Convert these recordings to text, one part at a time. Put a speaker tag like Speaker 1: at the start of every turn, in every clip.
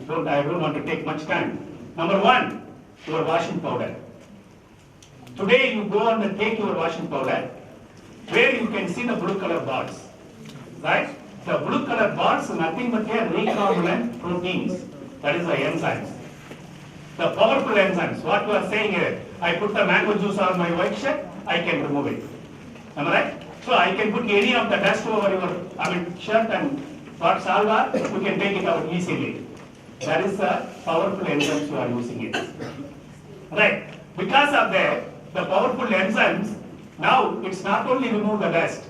Speaker 1: I don't want to take much time. Number one, your washing powder. Today you go and take your washing powder, where you can see the blue color bars, right? The blue color bars are nothing but their recombinant proteins, that is the enzymes. The powerful enzymes, what you are saying here, I put the mango juice on my white shirt, I can remove it. Am I right? So I can put any of the dust over your shirt and what salva, you can take it out easily. That is the powerful enzymes you are using it. Right? Because of the powerful enzymes, now it's not only remove the dust,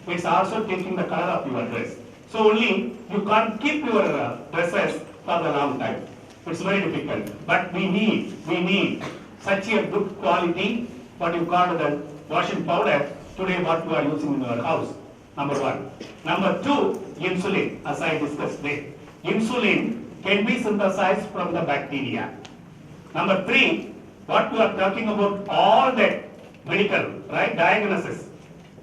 Speaker 1: it's also taking the color of your dress. So only you can't keep your dresses for the long time. It's very difficult. But we need such a good quality, what you call the washing powder, today what you are using in your house. Number one. Number two, insulin, as I discussed today. Insulin can be synthesized from the bacteria. Number three, what we are talking about, all that medical, right, diagnosis.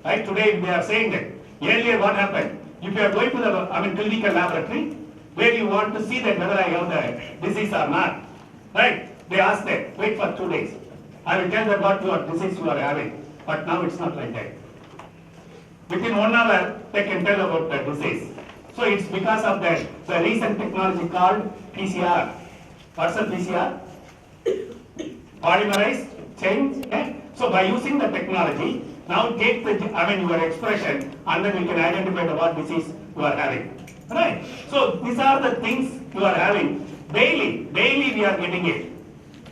Speaker 1: Right, today we are saying that. Earlier what happened? If you are going to the clinical laboratory, where you want to see that whether I have the disease or not, right? They ask that, wait for 2 days. I will tell them what your disease you are having. But now it's not like that. Within 1 hour, they can tell about the disease. So it's because of that, the recent technology called PCR. What's the PCR? Polymerase chain. Okay? So by using the technology, now take the, your expression, and then we can identify what disease you are having. Right? So these are the things you are having. Daily we are getting it.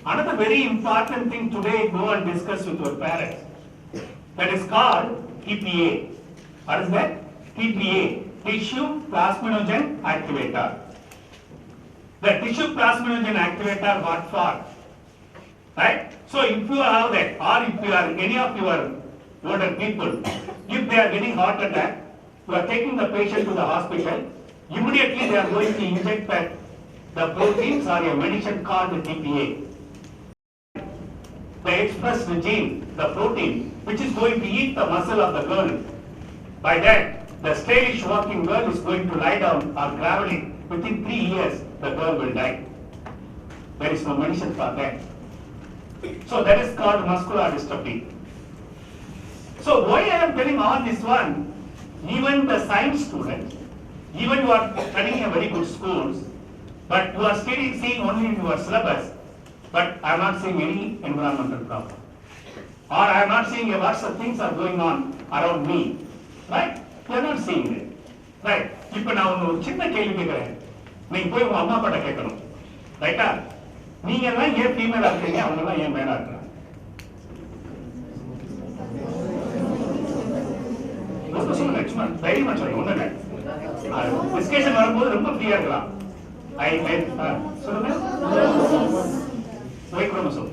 Speaker 1: Another very important thing today, go and discuss with your parents. That is called TPA. What is that? TPA, tissue plasminogen activator. The tissue plasminogen activator, what for? Right? So if you have that, or if you are any of your older people, if they are getting heart attack, you are taking the patient to the hospital, immediately they are going to inject the proteins or a medicine called the TPA. The express gene, the protein, which is going to eat the muscle of the girl. By that, the stylish walking girl is going to lie down or traveling. Within 3 years, the girl will die. There is no medicine for that. So that is called muscular dystrophy. So why I am telling all this one, even the science students, even you are studying in very good schools, but you are still seeing only in your syllabus, but I am not seeing any environmental problem. Or I am not seeing what things are going on around me. Right? You are not seeing it. Right? இப்போ நான் ஒரு சின்ன கேள்வி கேட்கிறேன். நீங்க போய் உங்க அம்மா அப்பாட்ட கேட்கணும். ரைட்டா? நீங்க எல்லாம் ஏன் ஃபீமேலா இருக்கீங்க, அவங்க எல்லாம் ஏன் மேலா இருக்காங்க? ரொம்ப சொல்லுங்க, சும்மா தைரியமா சொல்லுங்க, ஒண்ணு இல்லை. டிஸ்கஷன் வரும்போது ரொம்ப ஃப்ரீயா இருக்கலாம். சொல்லுங்க. Y chromosome.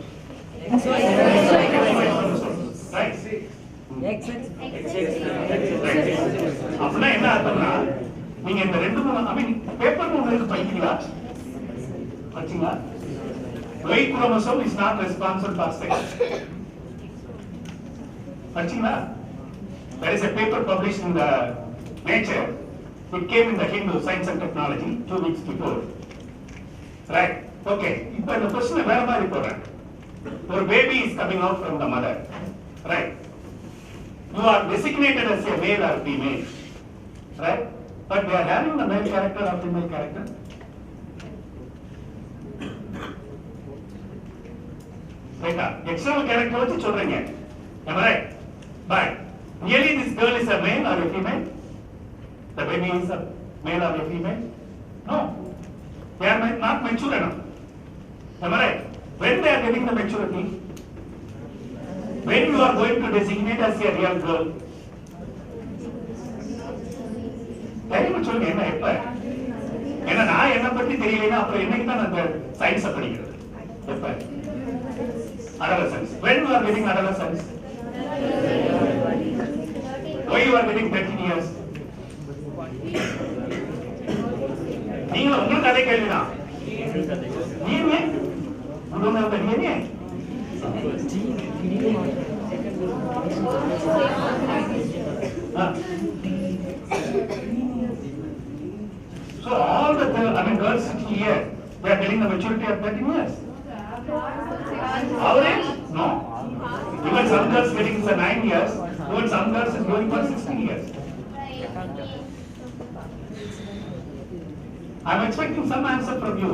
Speaker 1: Right? அப்படின்னா என்ன அர்த்தம்னா, நீங்க இந்த 2-3 பேப்பர் உங்களுக்கு படிக்கிறீங்களா? படிச்சீங்களா? Y chromosome is not responsible for sex. படிச்சீங்களா? There is a paper published in the Nature. It came in the Hindu Science and Technology 2 weeks before. Right? Okay. இப்போ இந்த கொஸ்டின் வேற மாதிரி போறேன். ஒரு baby is coming out from the mother. Right? You are designated as a male or female. Right? But they are having the male character or female character. Right? External character வச்சு சொல்றீங்க. Am I right? But really this girl is a male or a female? The baby is a male or a female? No. They are not mature enough. Am I right? When they are getting the maturity, when you are going to designate as a real girl, தைரியமா சொல்லுங்க, என்ன எப்ப? ஏன்னா நான் என்ன பத்தி தெரியலைன்னா அப்புறம் என்னைக்கு தான் அந்த சயின்ஸை படிக்கிறது? எப்ப? Adolescence. When you are getting adolescence? Why you are getting 13 years? நீங்க உங்களுக்கு அதே கேள்விதான். நீங்க உங்களுக்கு DNA. So all the girls sitting here, We are telling the maturity of 13 years. Our age? No. Even some girls getting the 9 years, even some girls is going for 16 years. I am expecting some answer from you.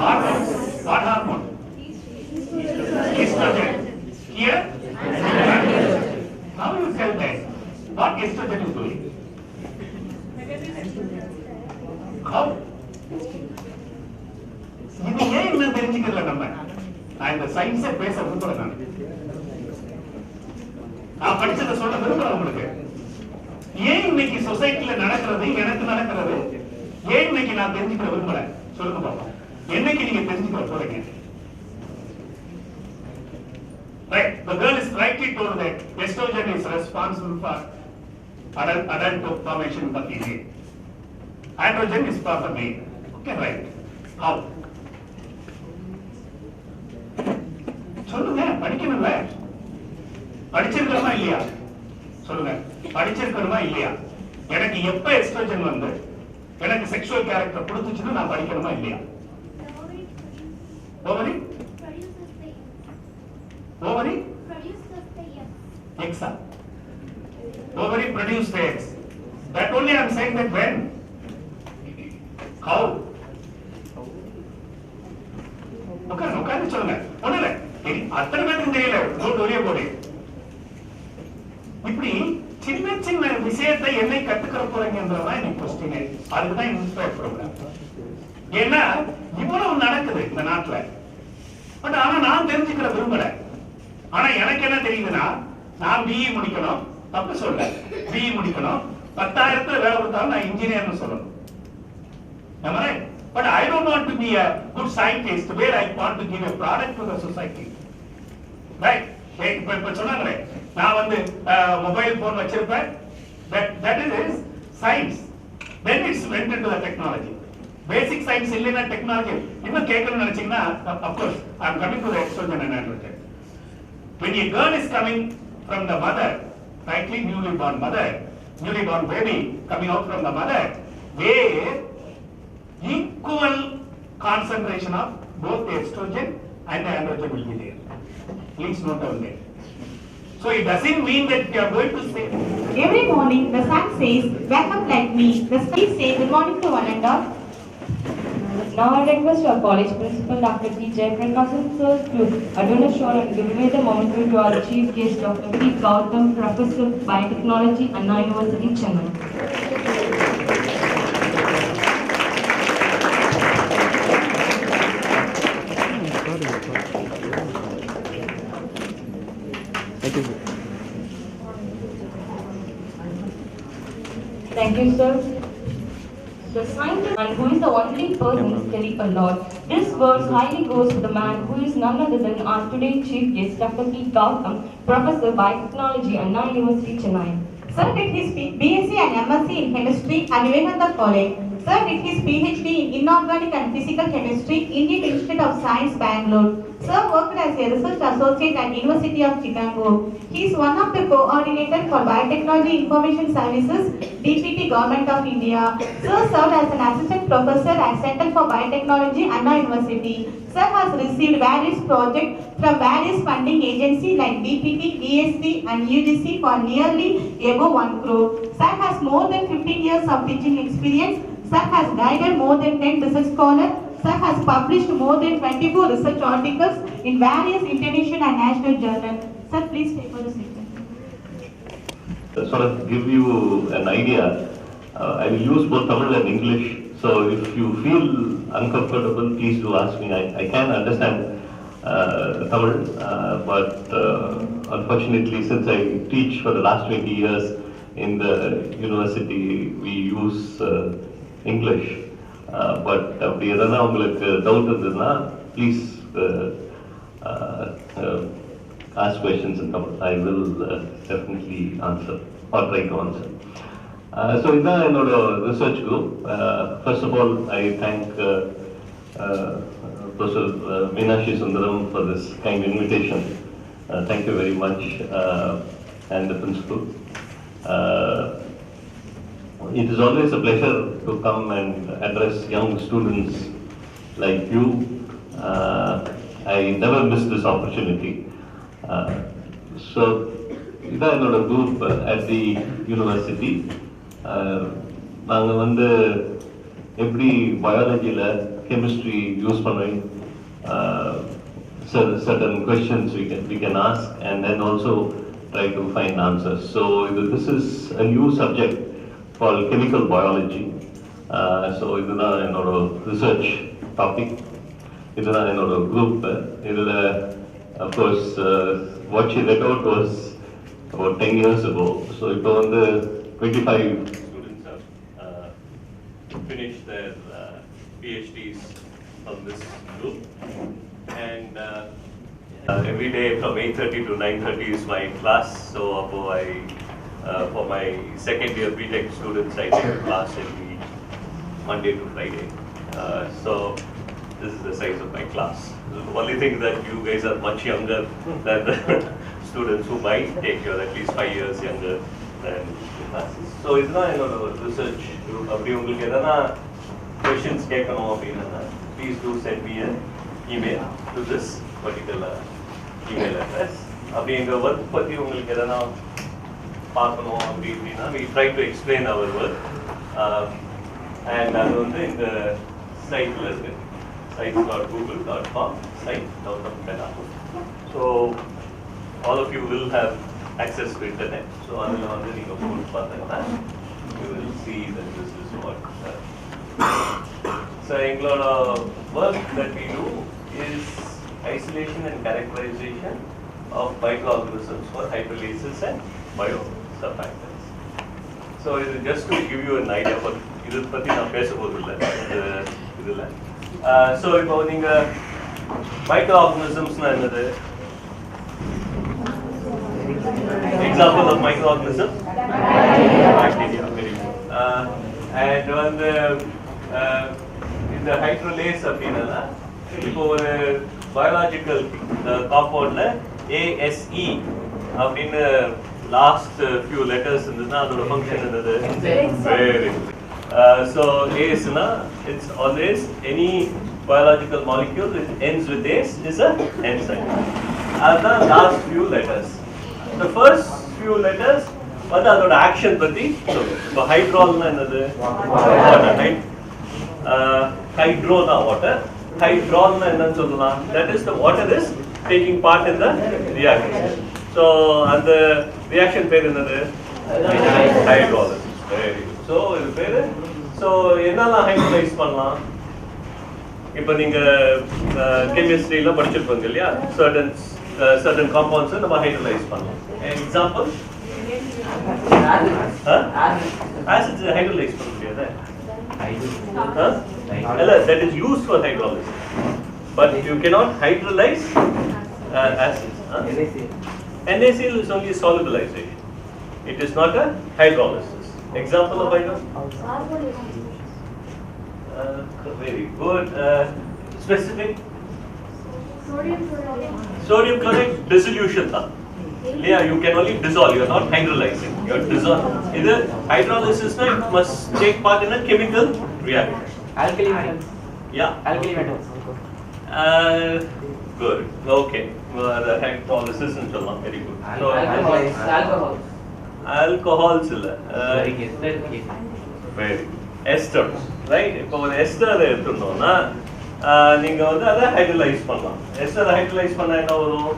Speaker 1: Hormone. What hormone? Estrogen. Here? How you tell that? What estrogen is doing? How? இது ஏன் என்ன தெரிஞ்சுக்கல நம்ம? நான் இந்த சயின்ஸை பேச விரும்புறேன். நான் படிச்சதை சொல்ல விரும்புறேன் உங்களுக்கு. ஏன் இன்னைக்கு சொசைட்டில நடக்கிறது எனக்கு நடக்கிறது ஏன் இன்னைக்கு நான் தெரிஞ்சுக்க விரும்புறேன் சொல்லுங்க பாப்போம். என்னைக்கு நீங்க தெரிஞ்சுக்க போறீங்க? Right, the girl is rightly told that estrogen is responsible for adult formation of the male. Androgen is for the male. Okay, right. How? சொல்லுங்க, படிக்கணும்ல? படிச்சிருக்கணுமா இல்லையா? சொல்லுங்க, படிச்சிருக்கணுமா இல்லையா? எனக்கு எப்ப எஸ்ட்ரோஜன் வந்து எனக்கு செக்ஷுவல் கேரக்டர் கொடுத்துச்சுன்னு நான் படிக்கணுமா இல்லையா? Ovary ovary produces the eggs. Ovary produces the eggs. That only I am saying that when? How? Okay, சொல்லுங்க. ஒண்ணுல அத்தனை பேருக்கு தெரியல. Don't worry about it. இப்படி சின்ன சின்ன விஷயத்தை என்னை கத்துக்கிற போறீங்கன்றதான் எனக்கு கொஸ்டின். அதுதான் இன்ஸ்பயர் ப்ரோக்ராம். ஏன்னா இவ்வளவு நடக்குது இந்த நாட்டுல. பட் ஆனா நான் தெரிஞ்சுக்கிற விரும்பல. ஆனா எனக்கு என்ன தெரியுதுன்னா நான் பிஇ முடிக்கணும், தப்பு சொல்ல, பிஇ முடிக்கணும், 10,000 வேலை கொடுத்தாலும் நான் இன்ஜினியர்னு சொல்லணும். Am I right? But I don't want to be a good scientist where I want to give a product to the society. Right? இப்ப சொன்னாங்களே நான் வந்து மொபைல் போன் வச்சிருப்பேன். That is science. Then it's went into the technology. Basic science இல்லைன்னா technology இன்னும் கேட்கணும்னு நினைச்சீங்கன்னா of course I am coming to the estrogen and androgen. When a girl is coming from the mother, rightly newly born baby coming out from the mother, where equal concentration of both the estrogen and the androgen will be there. Please note down there. So it doesn't mean that we are going to say.
Speaker 2: Every morning the sun says, "Wake up like me." The sky says, "Good morning to one and all."
Speaker 3: Now I request our college principal, Dr. P. Jayaprakasam sir, to administer short and give away the moment to our chief guest, Dr. P. Gautam, Professor of Biotechnology, Anna University, Chennai. Thank you, sir. The scientist and who is the only person studying a lot. This verse highly goes to the man who is none other than our today's chief guest, Dr. P. Gautam, Professor of Biotechnology, Anna University, Chennai.
Speaker 2: Sir did his BSc and MSc in Chemistry at Vivekananda College. Sir did his PhD in Inorganic and Physical Chemistry, Indian Institute of Science, Bangalore. Sir worked as a research associate at University of Chicago. He is one of the coordinators for Biotechnology Information Services, DPT, Government of India. Sir served as an assistant professor at Center for Biotechnology, Anna University. Sir has received various projects from various funding agencies like DPT, DSC and UGC for nearly above 1 crore. Sir has more than 15 years of teaching experience. Sir has guided more than 10 research scholars. Sir has published more than 24 research articles in various international and national journals. Sir, please take over the statement.
Speaker 4: Sort of give you an idea, I will use both Tamil and English. So if you feel uncomfortable, please do ask me. I can understand Tamil, but unfortunately, since I teach for the last 20 years in the university, we use English. But அப்படி எதனா உங்களுக்கு doubt இருந்ததுன்னா please ask questions in Tamil. I will definitely answer or try to answer. So இதுதான் என்னோட research group. First of all, I thank Professor Meenakshi Sundaram for this kind invitation. Thank you very much, and the principal. It is always a pleasure to come and address young students like you, I never miss this opportunity. So, இதான் என்னோட group at the university. நாங்கள் வந்து எப்படி பயாலஜியில் chemistry use பண்ணுவோம், certain questions we can ask and then also try to find answers. So this is a new subject called chemical biology. So இதுதான் என்னோட research topic. இதுதான் என்னோட group. இதில் of course what she read out was about 10 years ago. So இப்போ வந்து 25 students have finished their PhDs from this group. And every day from 8:30 to 9:30 is my class. So for my second year BTech students, I take a class every Monday to Friday. So this is the size of my class. The only thing that you guys are much younger than the students who might take. You're at least 5 years younger than the classes. So it's not research group. அப்படி உங்களுக்கு எதனா questions கேட்கணும் அப்படின்னா please do send me an email to this particular email address. அப்படி எங்க work பத்தி உங்களுக்கு எதனா பார்க்கணும் அப்படின்னா we try to explain our work and அது வந்து இந்த சைட்ல இருக்கு, sites.google.com site Gautam Peda. So all of you will have access to internet. So அதுல வந்து நீங்க போட்டு பார்த்தீங்கன்னா you will see that this is what so எங்களோட work that we do is isolation and characterization of microorganisms for hydrolases and biosurfactants. So just to give you an idea, but இதை பத்தி நான் பேச போதில்லை இதுல. So இப்போ நீங்க microorganisms என்னது? Example of microorganism? Bacteria. Very good. And வந்து இந்த hydrolase அப்படின்னா இப்போ ஒரு biological compoundல ASE அப்படின்னு last few letters இருந்ததுன்னா அதோட function என்னது? Very good. So ASE னா it's always any biological molecule which ends with ASE is a enzyme. அதுதான் last few letters. The first few letters வந்து அதோட ஆக்ஷன் பத்தி சொல்லுங்க. இப்போ ஹைட்ரால்னா என்னது? வாட்டர். ஹைட்ரோனா வாட்டர். ஹைட்ரால்னா என்னன்னு சொல்லலாம்? That is the water is taking part in the reaction. So அந்த reaction பேர் என்னது? Hydrolysis. Very good. So இது பேரு. So என்னெல்லாம் ஹைட்ரோலைஸ் பண்ணலாம்? இப்போ நீங்க கெமிஸ்ட்ரியில படிச்சிருப்பீங்க இல்லையா? certain compounds நம்ம ஹைட்ரோலைஸ் பண்ணலாம். Example? Acids hydrolyze பண்ண முடியாது. That is used for hydrolysis. But you cannot hydrolyze acids. NaCl is only solubilization. It is not a hydrolysis. Example of hydrolysis? Very good. Specific? Sodium chloride dissolution. Yeah, you can only dissolve. You are not hydrolyzing. You are dissolving. Either hydrolysis, it must take part in a chemical reaction.
Speaker 5: Alkali metals.
Speaker 4: Yeah.
Speaker 5: Alkali metals.
Speaker 4: Good. Okay. The hydrolysis and so on. Very good. So,
Speaker 5: Alcohols.
Speaker 4: alcohols illa.
Speaker 5: Very good.
Speaker 4: Very good. Esters. Right? இப்போ ஒரு ester எடுத்துட்டோம்னா நீங்க வந்து அதை hydrolyse பண்ணலாம். Ester hydrolyse பண்ணா என்ன வரும்?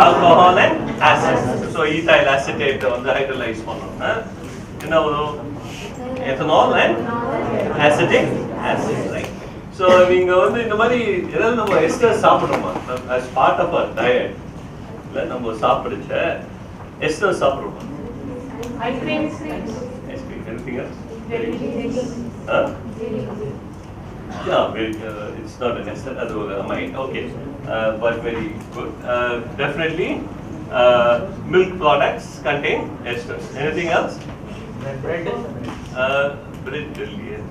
Speaker 4: Alcohol and acid. So ethyl acetate வந்து hydrolyze பண்ணோம்னா என்ன வரும்? Ethanol and acetic acid, right? So நீங்க வந்து இந்த மாதிரி ஏதாவது நம்ம எஸ்டர் சாப்பிடுறோமா? As part of our diet இல்ல நம்ம சாப்பிடுச்ச எஸ்டர் சாப்பிடுறோமா?
Speaker 3: Ice cream.
Speaker 4: Anything else? Huh? Yeah, it's not an ester, that's what I might. Okay, but very good. Definitely, milk products contain esters. Anything else?
Speaker 5: Bread.
Speaker 4: Bread, yeah.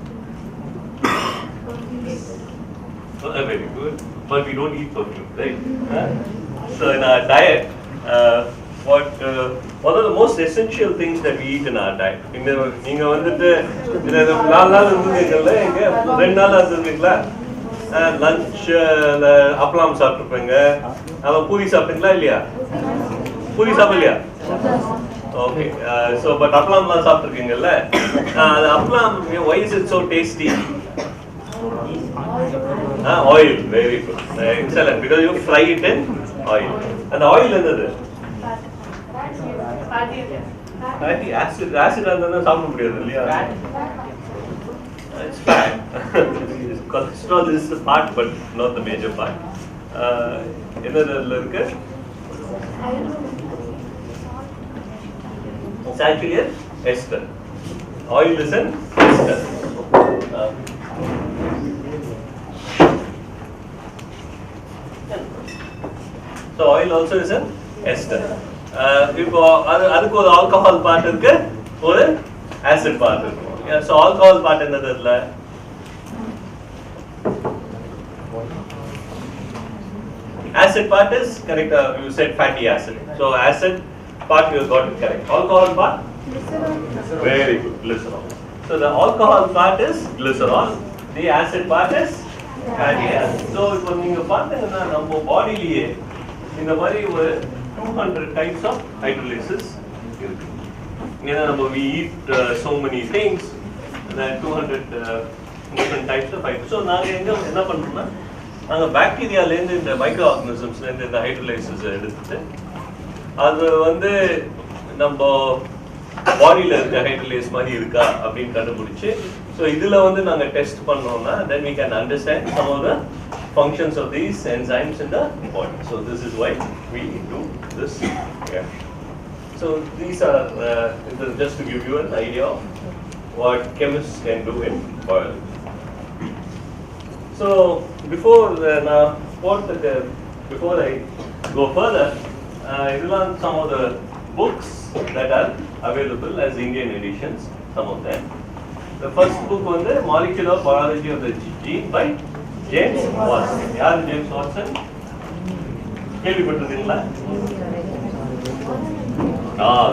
Speaker 4: Very good. But we don't eat perfume, right? So in our diet, one of the most essential things that we eat in our diet. நீங்க வந்துட்டு இந்த 4 நாள் இருந்துருக்கீங்கல்ல, இங்க 2 நாள் இருந்துருக்கீங்களா? Lunch அப்பளம் சாப்பிட்டுருப்பீங்க, அவன் பூரி சாப்பிட்டீங்களா இல்லையா? பூரி சாப்பிடலையா? ஓகே, ஸோ பட் அப்பளம்லாம் சாப்பிட்டுருக்கீங்கல்ல, அது அப்பளம், why is it so tasty? Oil, very good, excellent, because you fry it in oil. And oil என்னது? Fatty acid. Acid இருந்தா சாப்பிட முடியாது இல்லையா? It's fat. Cholesterol is the part, but not the major part. என்னதுல இருக்கு? It's actually an ester. Oil is an ester. So oil also is an ester. இப்போ அதுக்கு ஒரு alcohol part இருக்கு, ஒரு ஆசிட் பார்ட் இருக்கு. So ஆல்கஹால் பார்ட் என்னது இல்ல? Acid part is correct. You said fatty acid. So acid part you got it correct. Alcohol part? Glycerol. Very good, glycerol. So the alcohol part is glycerol. The acid part is fatty acid. So இப்போ நீங்க பார்த்தீங்கன்னா நம்ம பாடியிலேயே இந்த மாதிரி ஒரு 200 types of hydrolysis இருக்கு. ஏன்னா நம்ம we eat so many things that 200 different types of hydrolysis. So நாங்க என்ன பண்றோம்னா, நாங்க பாக்டீரியால இருந்து இந்த மைக்ரோ ஆர்கானிசம்ஸ்ல இருந்து இந்த ஹைட்ரோலைசிஸ் எடுத்துட்டு அது வந்து நம்ம பாடியில இருக்க ஹைட்ரோலைஸ் மாதிரி இருக்கா அப்படின்னு கண்டுபிடிச்சு, ஸோ இதுல வந்து நாங்க டெஸ்ட் பண்ணோம்னா then we can understand some of the functions of these enzymes in the body. So this is why we do this. Yeah. So these are just to give you an idea of what chemists can do in biology. So before I go further, I will learn some of the books that are available as Indian editions. Some of them. The first book was the Molecular Biology of the Gene by James Watson. Yaar James Watson? கேள்விப்பட்டிருக்கீங்களா?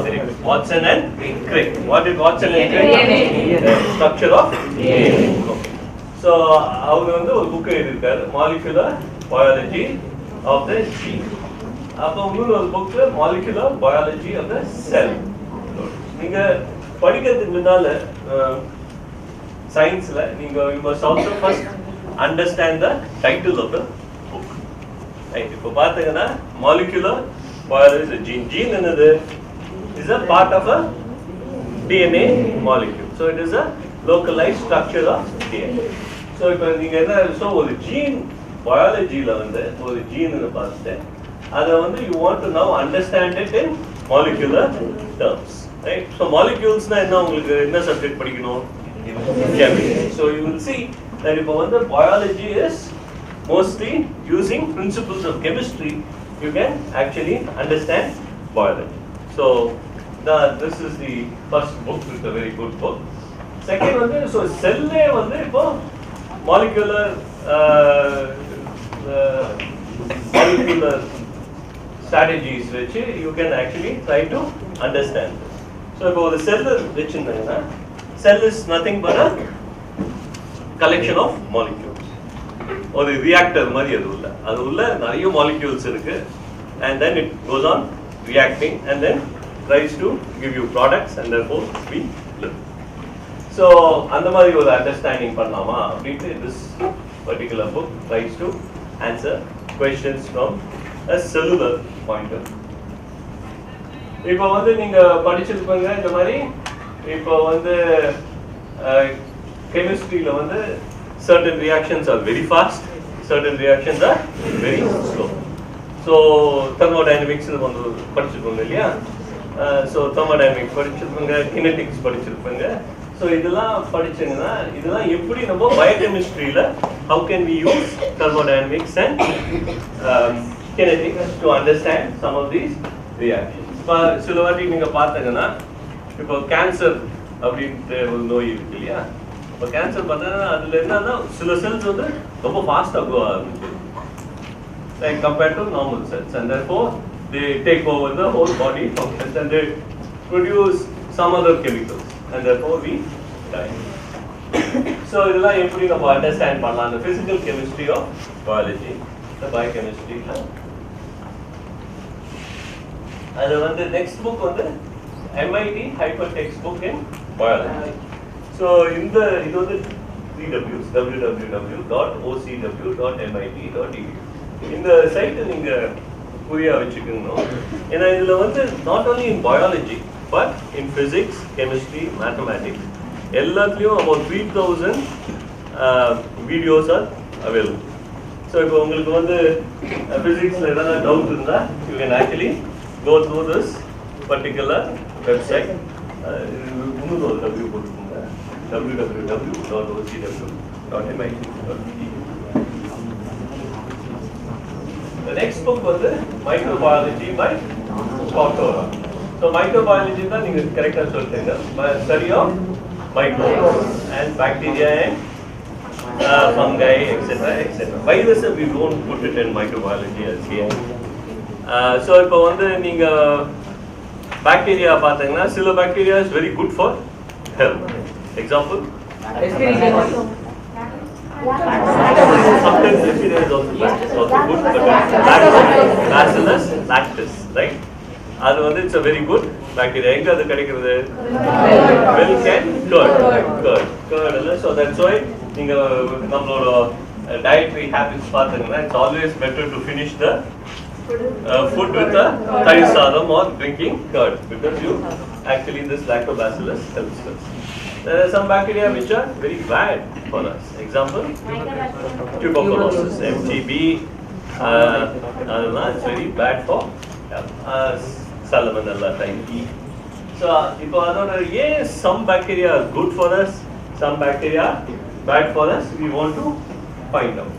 Speaker 4: Very good. Watson and Crick. What did Watson and Crick? The structure of DNA. Okay. So அவங்க வந்து ஒரு book எழுதியிருக்காரு, Molecular Biology of the Gene. அப்போ இன்னொரு book Molecular Biology of the Cell. நீங்க படிக்கிறதுக்கு முன்னால சயின்ஸ்ல நீங்க you must also first understand the title of the book. Right? இப்போ பார்த்தீங்கன்னா Molecular Biology of the Gene. Gene என்னது? Is a part of a DNA molecule. So it is a localized structure of DNA. So இப்போ நீங்க என்ன, so ஒரு gene biologyல வந்து ஒரு gene னு பார்த்துட்டு அதை வந்து you want to now understand it in molecular terms. Right? So molecules na enna ungalku enna subject padikano? Chemistry. So you will see that if the biology is mostly using principles of chemistry, you can actually understand biology. So this is the first book. It's a very good book. Second one, so cell ipo molecular molecular strategies which you can actually try to understand. So about the cell which in the cell is nothing but a collection of molecules. Or the reactor mari adu ulla nariya molecules irukku, and then it goes on reacting and then tries to give you products and therefore we live. So அந்த மாதிரி ஒரு understanding பண்ணலாமா அப்படிட்டு this particular book tries to answer questions from a cellular point of view. இப்போ வந்து நீங்க படிச்சிருப்பீங்க இந்த மாதிரி, இப்போ வந்து chemistryல வந்து certain reactions are very fast, certain reactions are very slow. So thermodynamics வந்து படிச்சிருப்பீங்க இல்லையா? So thermodynamics படிச்சிருப்பீங்க, kinetics படிச்சிருப்பீங்க. So இதெல்லாம் படிச்சீங்கன்னா இதெல்லாம் எப்படி நம்ம biochemistryல how can we use thermodynamics and kinetics to understand some of these reactions. இப்போ சில வாட்டி நீங்க பார்த்தீங்கன்னா இப்போ கேன்சர் அப்படின்ற ஒரு நோய் இருக்கு இல்லையா? இப்போ கேன்சர் பார்த்தீங்கன்னா அதுல என்னன்னா சில செல்ஸ் வந்து ரொம்ப ஃபாஸ்டா க்ரோ ஆகுது, like compared to normal cells, and therefore
Speaker 6: they take over the whole body functions and they produce some other chemicals and therefore we die. So இதெல்லாம் எப்படி நம்ம அண்டர்ஸ்டாண்ட் பண்ணலாம் அந்த physical chemistry of biology, the biochemistry. அது வந்து next book வந்து MIT hypertext book in biology. So இது வந்து 3 W's, www.ocw.mit.edu. இந்த சைட் நீங்க புரிய வச்சுக்கணும். ஏன்னா இதுல வந்து not only in biology but in physics, chemistry, mathematics எல்லாத்துலயும் about 3000 videos are available. So இப்போ உங்களுக்கு வந்து physicsல ஏதாவது டவுட் இருந்தா you can actually go through this particular website. இன்னொரு W போட்டுக்கோங்க, www.ocw.mit.edu. The next book was the Microbiology by Portora. So microbiology is the correct study of microbes and bacteria and fungi, etc. etc. Viruses we don't put it in microbiology as here. So இப்போ வந்து நீங்க bacteria பார்த்தீங்கன்னா சில bacteria is very good for health. Example? Sometimes bacteria is also good, but Bacillus lactis, right? அது வந்து it's a very good bacteria. எங்க அது கிடைக்கிறது? Milk and curd. So that's why நீங்க நம்மளோட dietary habits பார்த்தீங்கன்னா it's always better to finish the food with a தயிர் சாதம் or drinking curd because you actually this lactobacillus helps us. There are some bacteria which are very bad for us. Example, tuberculosis, MTB. It's very bad for salmonella type E. So, yes, some bacteria are good for us, some bacteria are bad for us. We want to find out.